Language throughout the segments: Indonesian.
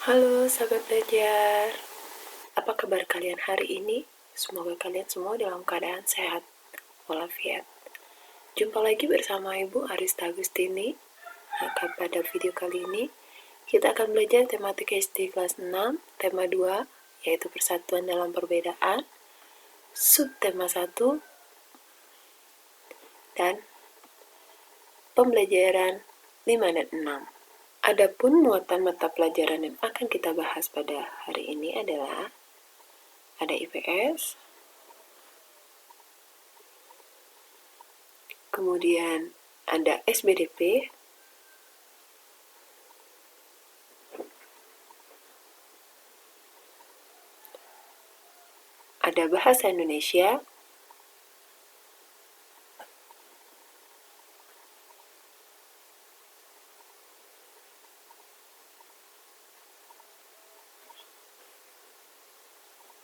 Halo sahabat belajar, apa kabar kalian hari ini? Semoga kalian semua dalam keadaan sehat walafiat. Jumpa lagi bersama Ibu Arista Agustini. Maka pada video kali ini, kita akan belajar tematika SD kelas 6, tema 2, yaitu persatuan dalam perbedaan, subtema 1, dan pembelajaran 5 dan 6. Adapun muatan mata pelajaran yang akan kita bahas pada hari ini adalah ada IPS, kemudian ada SBDP, ada Bahasa Indonesia,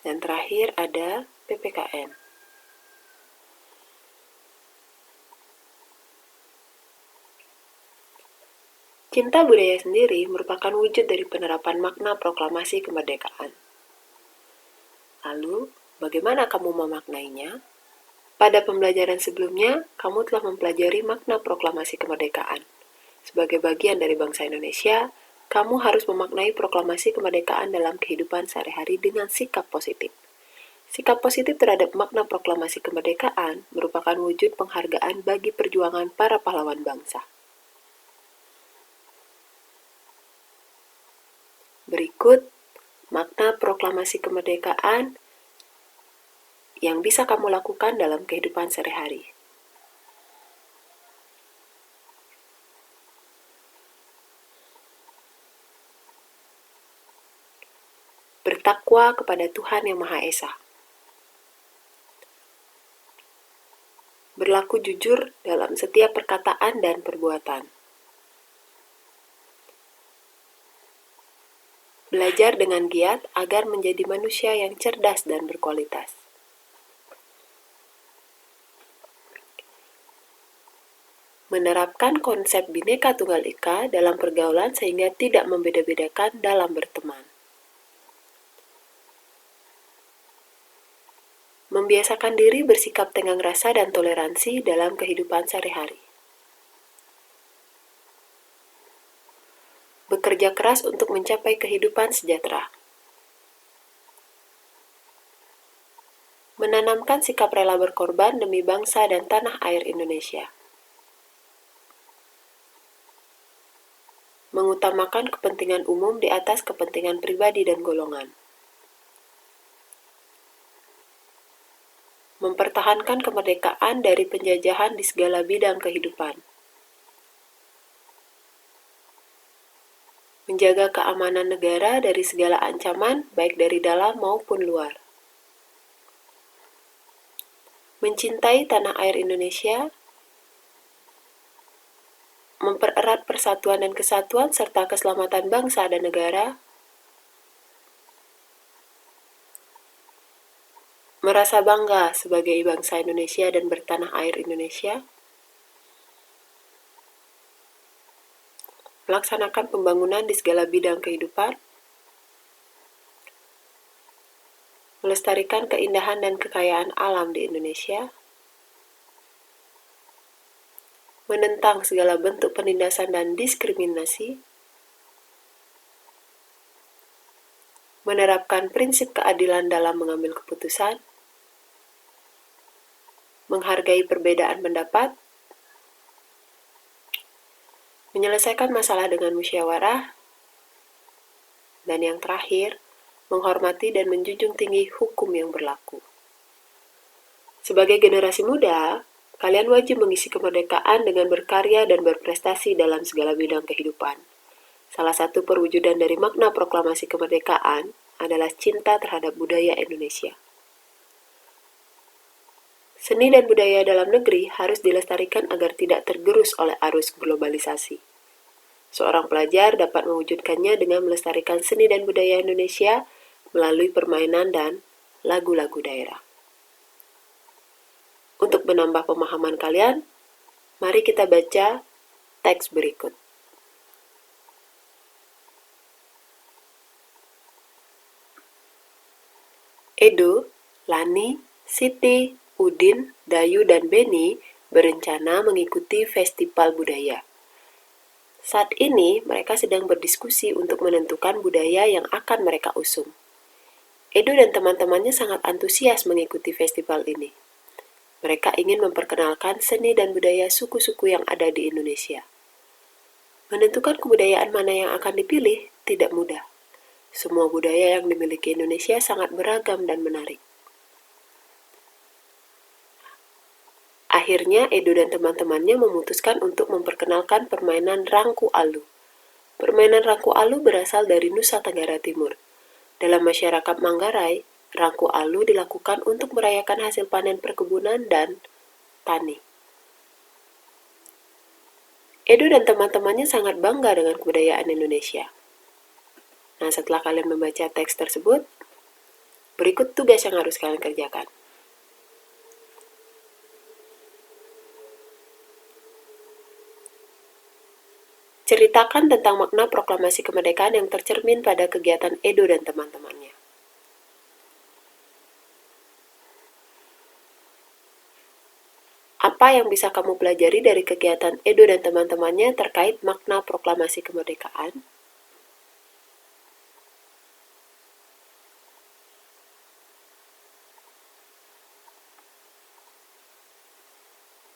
dan terakhir ada PPKN. Cinta budaya sendiri merupakan wujud dari penerapan makna proklamasi kemerdekaan. Lalu, bagaimana kamu memaknainya? Pada pembelajaran sebelumnya, kamu telah mempelajari makna proklamasi kemerdekaan. Sebagai bagian dari bangsa Indonesia, kamu harus memaknai proklamasi kemerdekaan dalam kehidupan sehari-hari dengan sikap positif. Sikap positif terhadap makna proklamasi kemerdekaan merupakan wujud penghargaan bagi perjuangan para pahlawan bangsa. Berikut makna proklamasi kemerdekaan yang bisa kamu lakukan dalam kehidupan sehari-hari. Bertakwa kepada Tuhan Yang Maha Esa. Berlaku jujur dalam setiap perkataan dan perbuatan. Belajar dengan giat agar menjadi manusia yang cerdas dan berkualitas. Menerapkan konsep Bhinneka Tunggal Ika dalam pergaulan sehingga tidak membeda-bedakan dalam berteman. Membiasakan diri bersikap tenggang rasa dan toleransi dalam kehidupan sehari-hari. Bekerja keras untuk mencapai kehidupan sejahtera. Menanamkan sikap rela berkorban demi bangsa dan tanah air Indonesia. Mengutamakan kepentingan umum di atas kepentingan pribadi dan golongan. Mempertahankan kemerdekaan dari penjajahan di segala bidang kehidupan. Menjaga keamanan negara dari segala ancaman, baik dari dalam maupun luar. Mencintai tanah air Indonesia. Mempererat persatuan dan kesatuan serta keselamatan bangsa dan negara. Merasa bangga sebagai bangsa Indonesia dan bertanah air Indonesia. Melaksanakan pembangunan di segala bidang kehidupan. Melestarikan keindahan dan kekayaan alam di Indonesia. Menentang segala bentuk penindasan dan diskriminasi. Menerapkan prinsip keadilan dalam mengambil keputusan. Menghargai perbedaan pendapat. Menyelesaikan masalah dengan musyawarah. Dan yang terakhir, menghormati dan menjunjung tinggi hukum yang berlaku. Sebagai generasi muda, kalian wajib mengisi kemerdekaan dengan berkarya dan berprestasi dalam segala bidang kehidupan. Salah satu perwujudan dari makna proklamasi kemerdekaan adalah cinta terhadap budaya Indonesia. Seni dan budaya dalam negeri harus dilestarikan agar tidak tergerus oleh arus globalisasi. Seorang pelajar dapat mewujudkannya dengan melestarikan seni dan budaya Indonesia melalui permainan dan lagu-lagu daerah. Untuk menambah pemahaman kalian, mari kita baca teks berikut. Edo, Lani, Siti, Udin, Dayu, dan Beni berencana mengikuti festival budaya. Saat ini, mereka sedang berdiskusi untuk menentukan budaya yang akan mereka usung. Edo dan teman-temannya sangat antusias mengikuti festival ini. Mereka ingin memperkenalkan seni dan budaya suku-suku yang ada di Indonesia. Menentukan kebudayaan mana yang akan dipilih tidak mudah. Semua budaya yang dimiliki Indonesia sangat beragam dan menarik. Akhirnya, Edo dan teman-temannya memutuskan untuk memperkenalkan permainan Rangku Alu. Permainan Rangku Alu berasal dari Nusa Tenggara Timur. Dalam masyarakat Manggarai, Rangku Alu dilakukan untuk merayakan hasil panen perkebunan dan tani. Edo dan teman-temannya sangat bangga dengan kebudayaan Indonesia. Nah, setelah kalian membaca teks tersebut, berikut tugas yang harus kalian kerjakan. Ceritakan tentang makna proklamasi kemerdekaan yang tercermin pada kegiatan Edo dan teman-temannya. Apa yang bisa kamu pelajari dari kegiatan Edo dan teman-temannya terkait makna proklamasi kemerdekaan?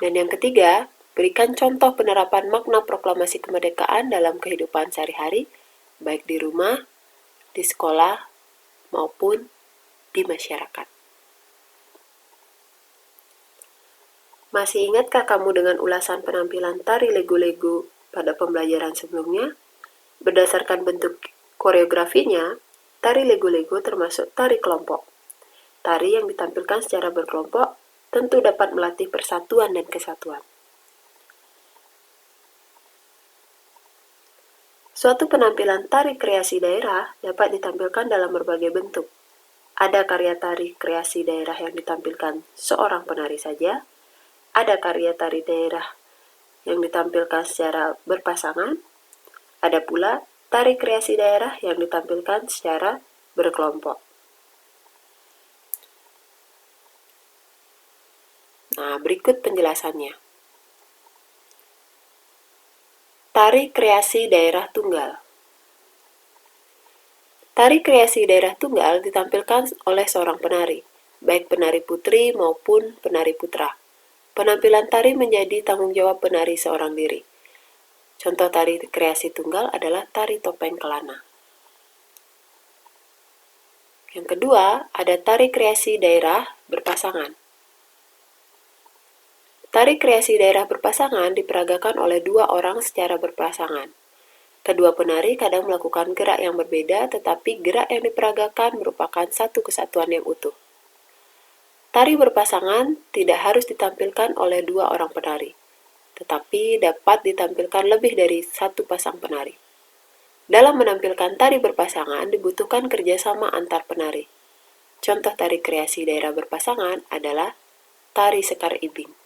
Dan yang ketiga, berikan contoh penerapan makna proklamasi kemerdekaan dalam kehidupan sehari-hari, baik di rumah, di sekolah, maupun di masyarakat. Masih ingatkah kamu dengan ulasan penampilan tari lego-lego pada pembelajaran sebelumnya? Berdasarkan bentuk koreografinya, tari lego-lego termasuk tari kelompok. Tari yang ditampilkan secara berkelompok tentu dapat melatih persatuan dan kesatuan. Suatu penampilan tari kreasi daerah dapat ditampilkan dalam berbagai bentuk. Ada karya tari kreasi daerah yang ditampilkan seorang penari saja, ada karya tari daerah yang ditampilkan secara berpasangan, ada pula tari kreasi daerah yang ditampilkan secara berkelompok. Nah, berikut penjelasannya. Tari kreasi daerah tunggal. Tari kreasi daerah tunggal ditampilkan oleh seorang penari, baik penari putri maupun penari putra. Penampilan tari menjadi tanggung jawab penari seorang diri. Contoh tari kreasi tunggal adalah tari topeng kelana. Yang kedua, ada tari kreasi daerah berpasangan. Tari kreasi daerah berpasangan diperagakan oleh dua orang secara berpasangan. Kedua penari kadang melakukan gerak yang berbeda, tetapi gerak yang diperagakan merupakan satu kesatuan yang utuh. Tari berpasangan tidak harus ditampilkan oleh dua orang penari, tetapi dapat ditampilkan lebih dari satu pasang penari. Dalam menampilkan tari berpasangan dibutuhkan kerjasama antar penari. Contoh tari kreasi daerah berpasangan adalah tari Sekar Ibing.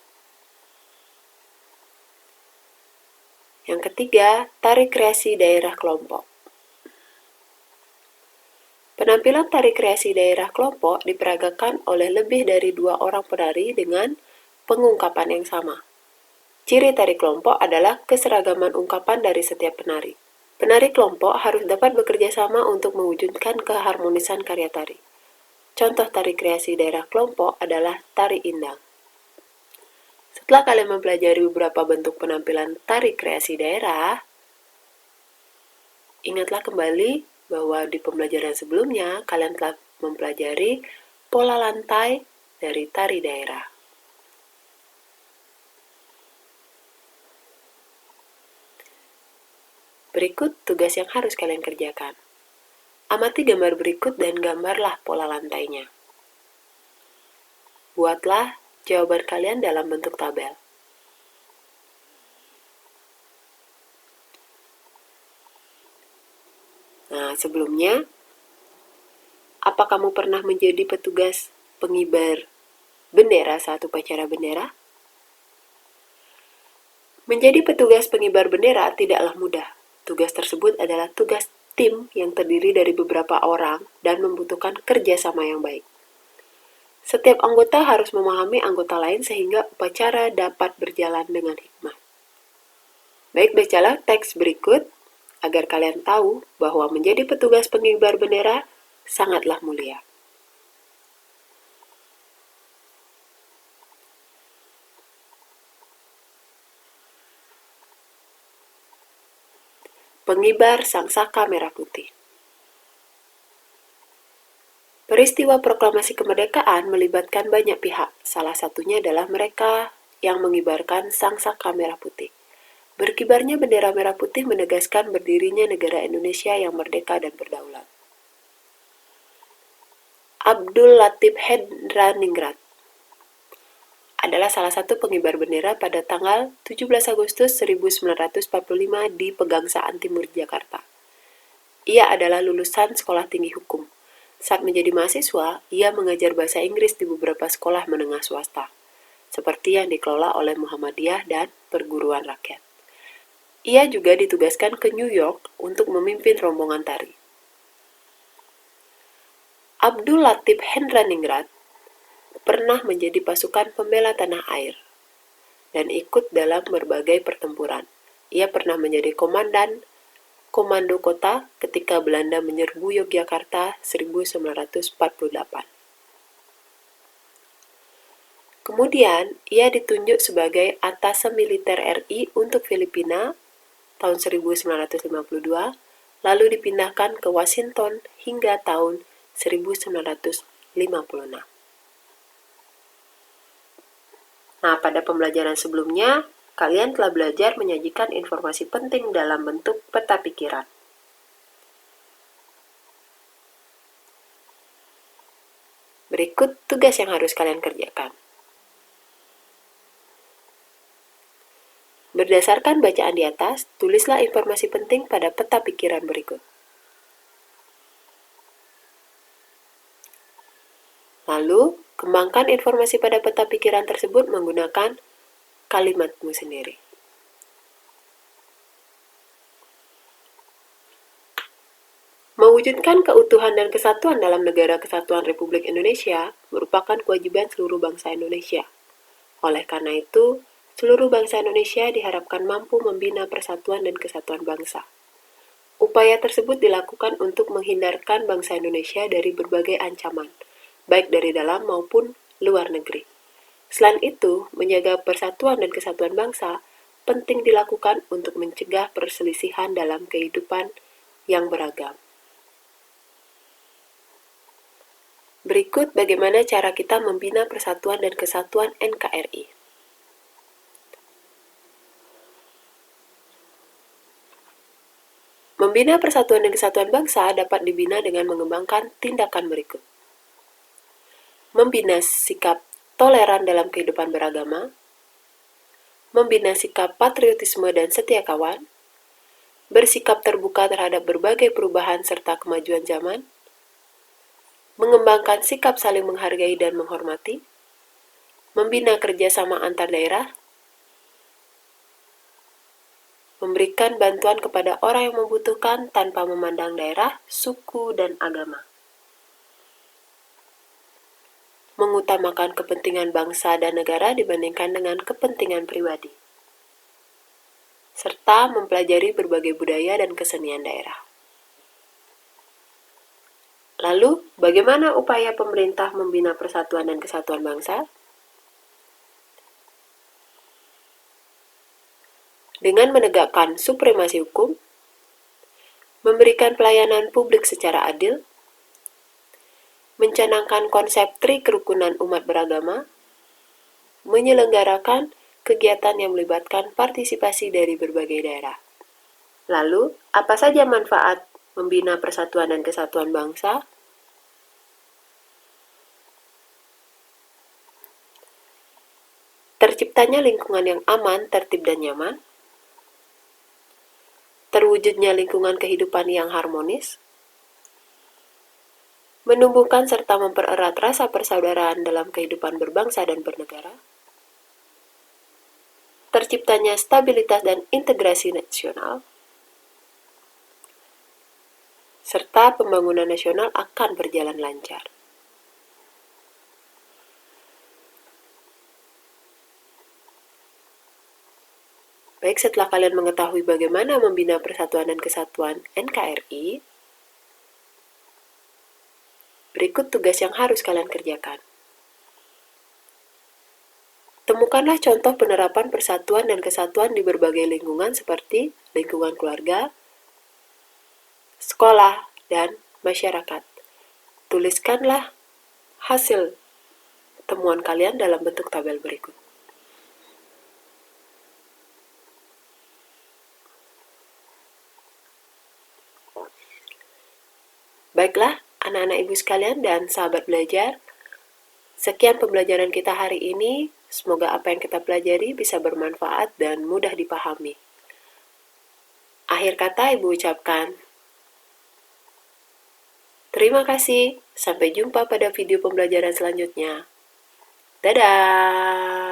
Yang ketiga, tari kreasi daerah kelompok. Penampilan tari kreasi daerah kelompok diperagakan oleh lebih dari dua orang penari dengan pengungkapan yang sama. Ciri tari kelompok adalah keseragaman ungkapan dari setiap penari. Penari kelompok harus dapat bekerja sama untuk mewujudkan keharmonisan karya tari. Contoh tari kreasi daerah kelompok adalah tari indang. Setelah kalian mempelajari beberapa bentuk penampilan tari kreasi daerah, ingatlah kembali bahwa di pembelajaran sebelumnya kalian telah mempelajari pola lantai dari tari daerah. Berikut tugas yang harus kalian kerjakan. Amati gambar berikut dan gambarlah pola lantainya. Buatlah jawaban kalian dalam bentuk tabel. Nah, sebelumnya, apa kamu pernah menjadi petugas pengibar bendera saat upacara bendera? Menjadi petugas pengibar bendera tidaklah mudah. Tugas tersebut adalah tugas tim yang terdiri dari beberapa orang dan membutuhkan kerjasama yang baik. Setiap anggota harus memahami anggota lain sehingga upacara dapat berjalan dengan hikmat. Baik, bacalah teks berikut agar kalian tahu bahwa menjadi petugas pengibar bendera sangatlah mulia. Pengibar Sangsaka Merah Putih. Peristiwa proklamasi kemerdekaan melibatkan banyak pihak, salah satunya adalah mereka yang mengibarkan Sangsaka Merah Putih. Berkibarnya bendera merah putih menegaskan berdirinya negara Indonesia yang merdeka dan berdaulat. Abdul Latif Hendraningrat adalah salah satu pengibar bendera pada tanggal 17 Agustus 1945 di Pegangsaan Timur, Jakarta. Ia adalah lulusan Sekolah Tinggi Hukum. Saat menjadi mahasiswa, ia mengajar bahasa Inggris di beberapa sekolah menengah swasta, seperti yang dikelola oleh Muhammadiyah dan perguruan rakyat. Ia juga ditugaskan ke New York untuk memimpin rombongan tari. Abdul Latif Hendraningrat pernah menjadi pasukan pembela tanah air dan ikut dalam berbagai pertempuran. Ia pernah menjadi komandan komando kota ketika Belanda menyerbu Yogyakarta 1948. Kemudian, ia ditunjuk sebagai Atase Militer RI untuk Filipina tahun 1952, lalu dipindahkan ke Washington hingga tahun 1956. Nah, pada pembelajaran sebelumnya, kalian telah belajar menyajikan informasi penting dalam bentuk peta pikiran. Berikut tugas yang harus kalian kerjakan. Berdasarkan bacaan di atas, tulislah informasi penting pada peta pikiran berikut. Lalu, kembangkan informasi pada peta pikiran tersebut menggunakan kalimatmu sendiri. Mewujudkan keutuhan dan kesatuan dalam Negara Kesatuan Republik Indonesia merupakan kewajiban seluruh bangsa Indonesia. Oleh karena itu, seluruh bangsa Indonesia diharapkan mampu membina persatuan dan kesatuan bangsa. Upaya tersebut dilakukan untuk menghindarkan bangsa Indonesia dari berbagai ancaman, baik dari dalam maupun luar negeri. Selain itu, menjaga persatuan dan kesatuan bangsa penting dilakukan untuk mencegah perselisihan dalam kehidupan yang beragam. Berikut bagaimana cara kita membina persatuan dan kesatuan NKRI. Membina persatuan dan kesatuan bangsa dapat dibina dengan mengembangkan tindakan berikut. Membina sikap toleran dalam kehidupan beragama, membina sikap patriotisme dan setia kawan, bersikap terbuka terhadap berbagai perubahan serta kemajuan zaman, mengembangkan sikap saling menghargai dan menghormati, membina kerjasama antar daerah, memberikan bantuan kepada orang yang membutuhkan tanpa memandang daerah, suku, dan agama, mengutamakan kepentingan bangsa dan negara dibandingkan dengan kepentingan pribadi, serta mempelajari berbagai budaya dan kesenian daerah. Lalu, bagaimana upaya pemerintah membina persatuan dan kesatuan bangsa? Dengan menegakkan supremasi hukum, memberikan pelayanan publik secara adil, mencanangkan konsep tri kerukunan umat beragama, menyelenggarakan kegiatan yang melibatkan partisipasi dari berbagai daerah. Lalu, apa saja manfaat membina persatuan dan kesatuan bangsa? Terciptanya lingkungan yang aman, tertib, dan nyaman, terwujudnya lingkungan kehidupan yang harmonis, menumbuhkan serta mempererat rasa persaudaraan dalam kehidupan berbangsa dan bernegara, terciptanya stabilitas dan integrasi nasional, serta pembangunan nasional akan berjalan lancar. Baik, setelah kalian mengetahui bagaimana membina persatuan dan kesatuan NKRI, berikut tugas yang harus kalian kerjakan. Temukanlah contoh penerapan persatuan dan kesatuan di berbagai lingkungan seperti lingkungan keluarga, sekolah, dan masyarakat. Tuliskanlah hasil temuan kalian dalam bentuk tabel berikut. Baiklah, anak-anak ibu sekalian dan sahabat belajar, sekian pembelajaran kita hari ini. Semoga apa yang kita pelajari bisa bermanfaat dan mudah dipahami. Akhir kata ibu ucapkan, terima kasih. Sampai jumpa pada video pembelajaran selanjutnya. Dadah!